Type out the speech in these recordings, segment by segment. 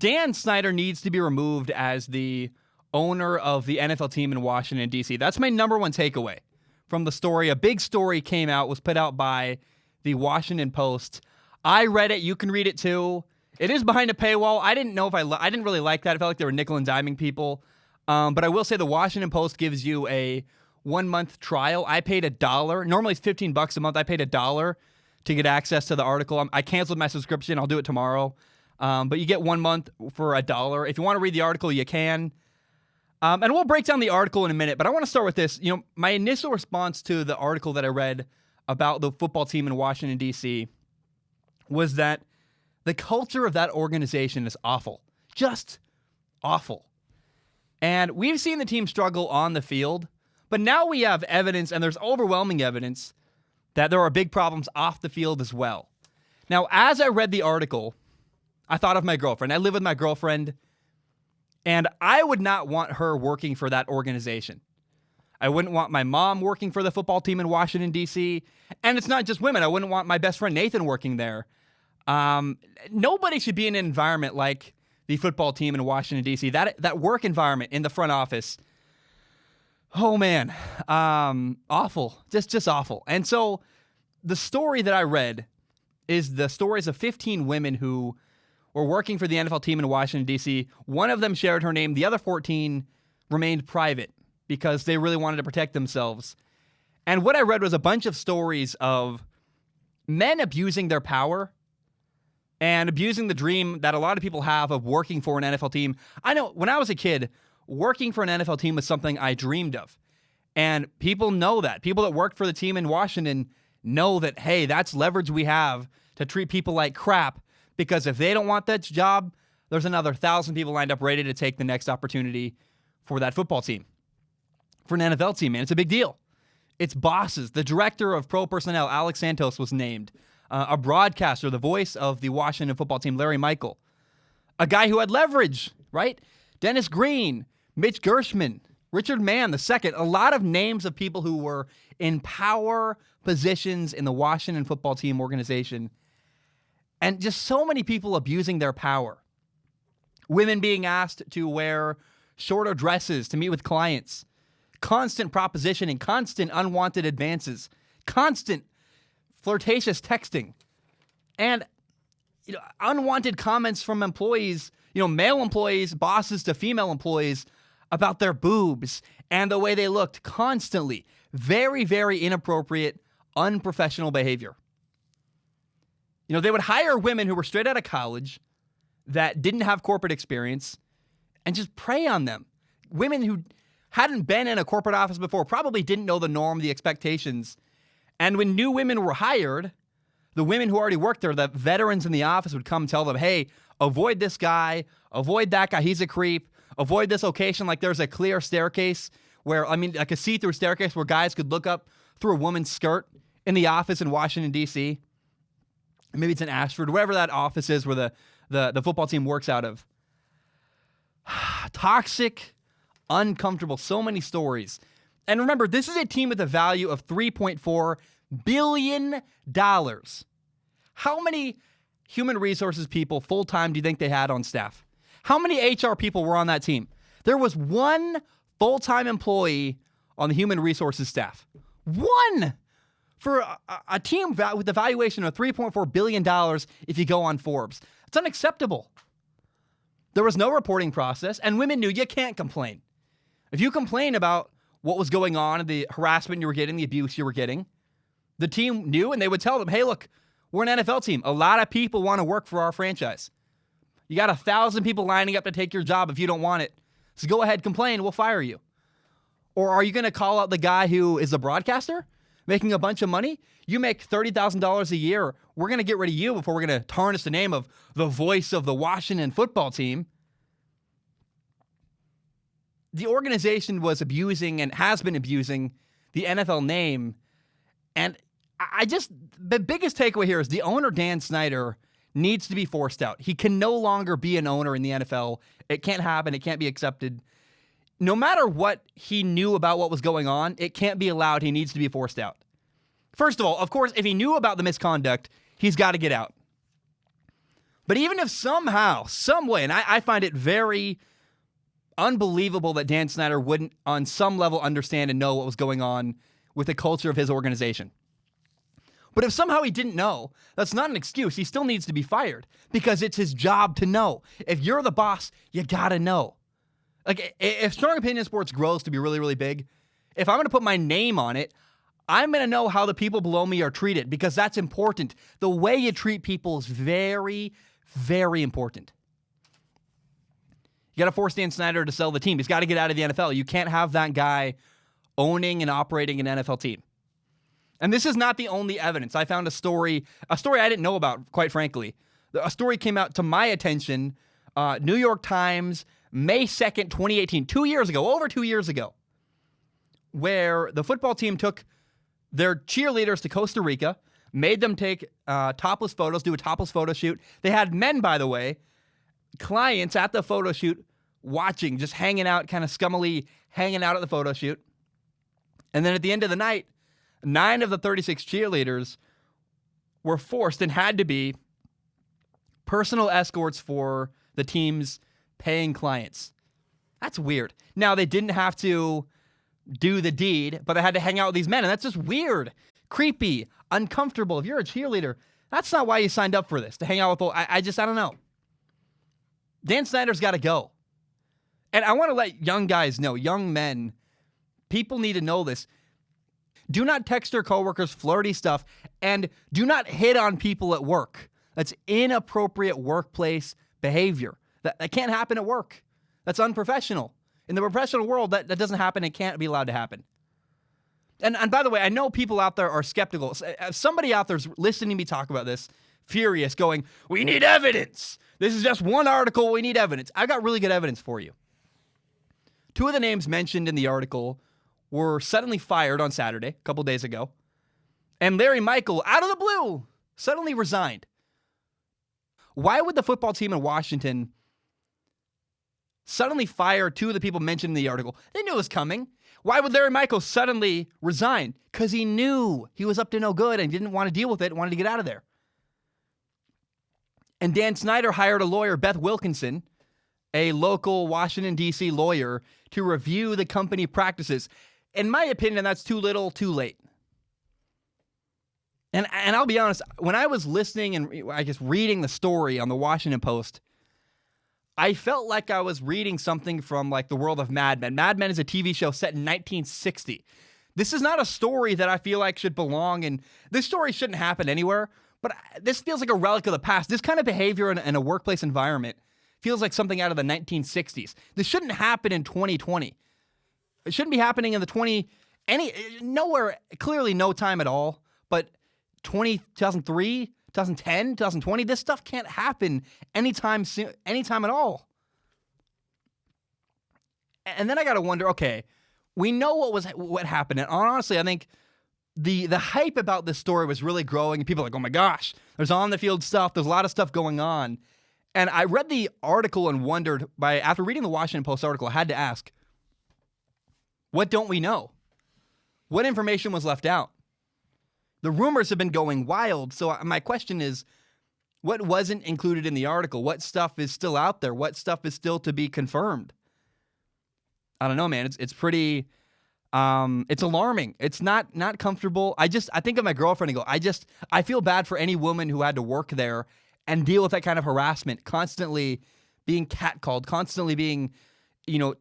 Dan Snyder needs to be removed as the owner of the NFL team in Washington, D.C. That's my number one takeaway from the story. A big story came out, was put out by the Washington Post. I read it. You can read it too. It is behind a paywall. I didn't know if I didn't really like that. I felt like they were nickel and diming people. But I will say the Washington Post gives you a 1-month trial. I paid $1. Normally it's $15 a month. I paid $1 to get access to the article. I canceled my subscription. I'll do it tomorrow. But you get 1 month for $1. If you want to read the article, you can. And we'll break down the article in a minute. But I want to start with this. You know, my initial response to the article that I read about the football team in Washington, D.C. was that the culture of that organization is awful. Just awful. And we've seen the team struggle on the field, but now we have evidence, and there's overwhelming evidence, that there are big problems off the field as well. Now, as I read the article, I thought of my girlfriend. I live with my girlfriend, and I would not want her working for that organization. I wouldn't want my mom working for the football team in Washington, D.C., and it's not just women. I wouldn't want my best friend Nathan working there. Nobody should be in an environment like the football team in Washington, D.C. That work environment in the front office, oh man, awful, just awful. And so the story that I read is the stories of 15 women who were working for the NFL team in Washington, D.C. One of them shared her name. The other 14 remained private because they really wanted to protect themselves. And what I read was a bunch of stories of men abusing their power and abusing the dream that a lot of people have of working for an NFL team. I know when I was a kid, working for an NFL team was something I dreamed of. And people know that. People that worked for the team in Washington know that, hey, that's leverage we have to treat people like crap, because if they don't want that job, there's another 1,000 people lined up ready to take the next opportunity for that football team. For an NFL team, man, it's a big deal. It's bosses. The director of pro personnel, Alex Santos, was named. A broadcaster, the voice of the Washington football team, Larry Michael. A guy who had leverage, right? Dennis Green, Mitch Gershman, Richard Mann II. A lot of names of people who were in power positions in the Washington football team organization. And just so many people abusing their power. Women being asked to wear shorter dresses to meet with clients. Constant propositioning, constant unwanted advances, constant flirtatious texting, and unwanted comments from employees, male employees, bosses to female employees about their boobs and the way they looked constantly. Very, very inappropriate, unprofessional behavior. They would hire women who were straight out of college that didn't have corporate experience and just prey on them. Women who hadn't been in a corporate office before, probably didn't know the norm, the expectations. And when new women were hired, the women who already worked there, the veterans in the office would come tell them, hey, avoid this guy, avoid that guy, he's a creep, avoid this location. Like there's a clear staircase like a see-through staircase where guys could look up through a woman's skirt in the office in Washington, D.C. Maybe it's in Ashford, wherever that office is where the football team works out of. Toxic, uncomfortable, so many stories. And remember, this is a team with a value of $3.4 billion. How many human resources people full-time do you think they had on staff? How many HR people were on that team? There was one full-time employee on the human resources staff. One! For a team with a valuation of $3.4 billion if you go on Forbes. It's unacceptable. There was no reporting process, and women knew you can't complain. If you complain about what was going on, the harassment you were getting, the abuse you were getting, the team knew, and they would tell them, hey, look, we're an NFL team. A lot of people want to work for our franchise. You got 1,000 people lining up to take your job if you don't want it. So go ahead, complain, we'll fire you. Or are you going to call out the guy who is a broadcaster making a bunch of money? You make $30,000 a year. We're going to get rid of you before we're going to tarnish the name of the voice of the Washington football team. The organization was abusing and has been abusing the NFL name. And the biggest takeaway here is the owner, Dan Snyder, needs to be forced out. He can no longer be an owner in the NFL. It can't happen. It can't be accepted. No matter what he knew about what was going on, it can't be allowed. He needs to be forced out. First of all, of course, if he knew about the misconduct, he's got to get out. But even if somehow, some way, and I find it very unbelievable that Dan Snyder wouldn't on some level understand and know what was going on with the culture of his organization. But if somehow he didn't know, that's not an excuse. He still needs to be fired because it's his job to know. If you're the boss, you gotta know. Like, if Strong Opinion Sports grows to be really, really big, if I'm gonna put my name on it, I'm gonna know how the people below me are treated because that's important. The way you treat people is very, very important. You got to force Dan Snyder to sell the team. He's got to get out of the NFL. You can't have that guy owning and operating an NFL team. And this is not the only evidence. I found a story I didn't know about, quite frankly. A story came out to my attention, New York Times, May 2nd, 2018, over 2 years ago, where the football team took their cheerleaders to Costa Rica, made them take topless photos, do a topless photo shoot. They had men, by the way, clients at the photo shoot watching, just hanging out, kind of scummily hanging out at the photo shoot. And then at the end of the night, 9 of the 36 cheerleaders were forced and had to be personal escorts for the team's paying clients. That's weird. Now, they didn't have to do the deed, but they had to hang out with these men, and that's just weird, creepy, uncomfortable. If you're a cheerleader, that's not why you signed up for this, to hang out with I don't know. Dan Snyder's got to go. And I want to let young guys know, young men, people need to know this. Do not text your coworkers flirty stuff, and do not hit on people at work. That's inappropriate workplace behavior. That can't happen at work. That's unprofessional. In the professional world, that doesn't happen and can't be allowed to happen. And by the way, I know people out there are skeptical. Somebody out there's listening to me talk about this, furious, going, we need evidence. This is just one article. We need evidence. I got really good evidence for you. 2 of the names mentioned in the article were suddenly fired on Saturday, a couple days ago. And Larry Michael, out of the blue, suddenly resigned. Why would the football team in Washington suddenly fire 2 of the people mentioned in the article? They knew it was coming. Why would Larry Michael suddenly resign? Because he knew he was up to no good and didn't want to deal with it and wanted to get out of there. And Dan Snyder hired a lawyer, Beth Wilkinson, a local Washington, D.C. lawyer, to review the company practices. In my opinion, that's too little, too late. And I'll be honest, when I was listening and I guess reading the story on the Washington Post, I felt like I was reading something from like the world of Mad Men. Mad Men is a TV show set in 1960. This is not a story that I feel like should belong in. This story shouldn't happen anywhere, but this feels like a relic of the past. This kind of behavior in a workplace environment feels like something out of the 1960s. This shouldn't happen in 2020. It shouldn't be happening in nowhere, clearly no time at all, but 2003, 2010, 2020, this stuff can't happen anytime soon, anytime at all. And then I got to wonder, okay, we know what happened. And honestly, I think the hype about this story was really growing. People are like, oh my gosh, there's on the field stuff. There's a lot of stuff going on. And I read the article and wondered, after reading the Washington Post article, I had to ask, what don't we know? What information was left out? The rumors have been going wild. So my question is, what wasn't included in the article? What stuff is still out there? What stuff is still to be confirmed? I don't know, man. It's pretty, it's alarming. It's not comfortable. I think of my girlfriend and go, I feel bad for any woman who had to work there and deal with that kind of harassment, constantly being catcalled, constantly being,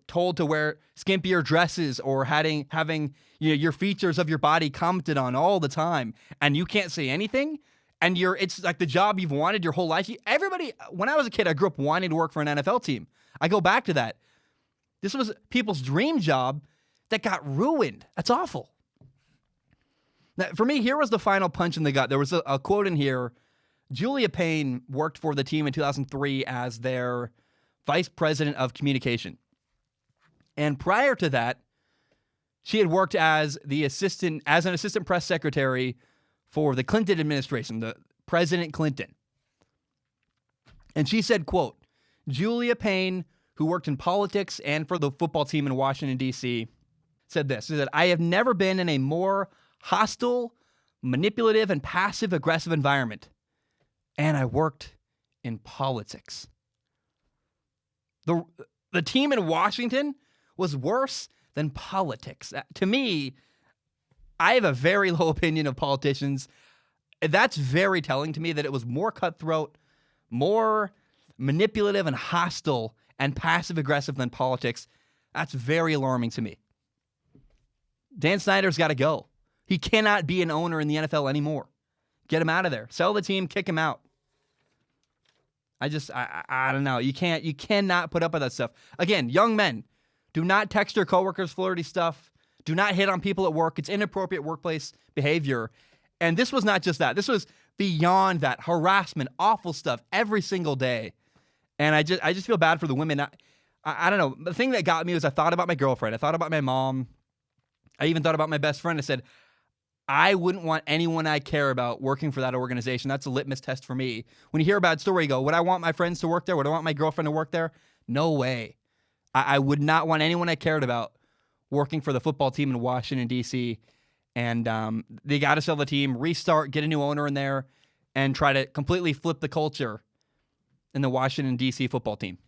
told to wear skimpier dresses or having your features of your body commented on all the time, and you can't say anything. And it's like the job you've wanted your whole life. Everybody, when I was a kid, I grew up wanting to work for an NFL team. I go back to that. This was people's dream job that got ruined. That's awful. Now, for me, here was the final punch in the gut. There was a quote in here. Julia Payne worked for the team in 2003 as their vice president of communication. And prior to that, she had worked as an assistant press secretary for the Clinton administration, the President Clinton. And she said, quote, Julia Payne, who worked in politics and for the football team in Washington, D.C., said this. She said, I have never been in a more hostile, manipulative, and passive-aggressive environment. And I worked in politics. The team in Washington was worse than politics. To me, I have a very low opinion of politicians. That's very telling to me that it was more cutthroat, more manipulative and hostile and passive-aggressive than politics. That's very alarming to me. Dan Snyder's got to go. He cannot be an owner in the NFL anymore. Get him out of there. Sell the team, kick him out. I don't know. You cannot put up with that stuff. Again, young men, do not text your coworkers flirty stuff. Do not hit on people at work. It's inappropriate workplace behavior. And this was not just that. This was beyond that. Harassment, awful stuff every single day. And I just feel bad for the women. I don't know. The thing that got me was I thought about my girlfriend. I thought about my mom. I even thought about my best friend. I said, I wouldn't want anyone I care about working for that organization. That's a litmus test for me. When you hear a bad story, you go, would I want my friends to work there? Would I want my girlfriend to work there? No way. I would not want anyone I cared about working for the football team in Washington, D.C. And they got to sell the team, restart, get a new owner in there, and try to completely flip the culture in the Washington, D.C. football team.